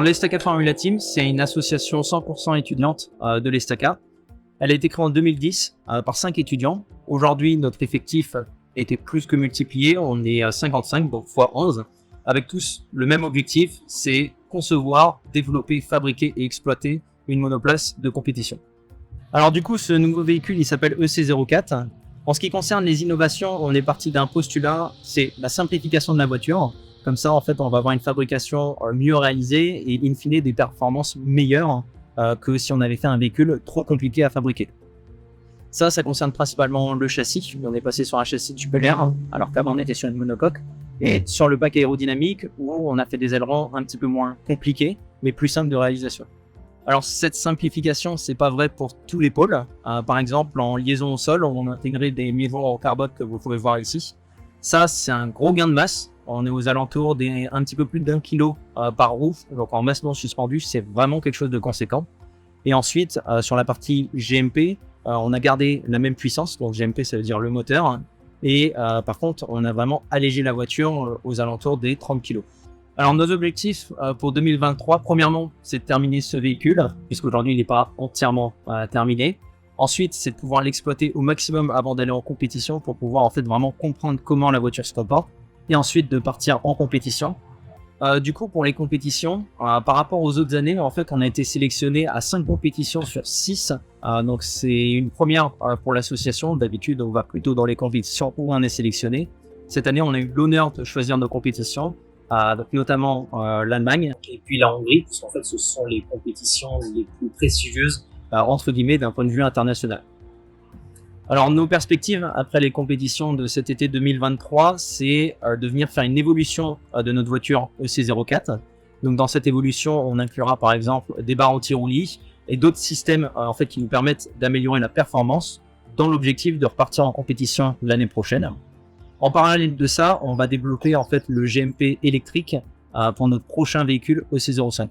L'Estacade Formula Team, c'est une association 100% étudiante de l'Estacade. Elle a été créée en 2010 par 5 étudiants. Aujourd'hui, notre effectif était plus que multiplié. On est à 55, donc x 11, avec tous le même objectif, c'est concevoir, développer, fabriquer et exploiter une monoplace de compétition. Alors du coup, ce nouveau véhicule, il s'appelle EC04. En ce qui concerne les innovations, on est parti d'un postulat, c'est la simplification de la voiture. Comme ça, en fait, on va avoir une fabrication mieux réalisée et in fine des performances meilleures que si on avait fait un véhicule trop compliqué à fabriquer. Ça concerne principalement le châssis. On est passé sur un châssis tubulaire, alors qu'avant on était sur une monocoque. Et sur le pack aérodynamique, où on a fait des ailerons un petit peu moins compliqués, mais plus simples de réalisation. Alors cette simplification, c'est pas vrai pour tous les pôles. Par exemple, en liaison au sol, on a intégré des mièvres en carbone que vous pouvez voir ici. Ça, c'est un gros gain de masse. On est aux alentours des un petit peu plus d'1 kg par roue. Donc en masse non suspendue, c'est vraiment quelque chose de conséquent. Et ensuite, sur la partie GMP, on a gardé la même puissance. Donc GMP, ça veut dire le moteur. Et par contre, on a vraiment allégé la voiture aux alentours des 30 kg. Alors nos objectifs pour 2023, premièrement, c'est de terminer ce véhicule, puisqu'aujourd'hui il n'est pas entièrement terminé. Ensuite, c'est de pouvoir l'exploiter au maximum avant d'aller en compétition pour pouvoir en fait vraiment comprendre comment la voiture se comporte. Et ensuite de partir en compétition. Du coup, pour les compétitions, par rapport aux autres années, en fait, on a été sélectionné à 5 compétitions sur 6. Donc c'est une première pour l'association. D'habitude, on va plutôt dans les compétitions où on est sélectionné. Cette année, on a eu l'honneur de choisir nos compétitions. Donc notamment l'Allemagne et puis la Hongrie, parce qu'en fait ce sont les compétitions les plus prestigieuses entre guillemets d'un point de vue international. Alors nos perspectives après les compétitions de cet été 2023, c'est de venir faire une évolution de notre voiture EC04. Donc dans cette évolution, on inclura par exemple des barres anti-roulis et d'autres systèmes en fait qui nous permettent d'améliorer la performance dans l'objectif de repartir en compétition l'année prochaine. En parallèle de ça, on va développer en fait le GMP électrique pour notre prochain véhicule EC05.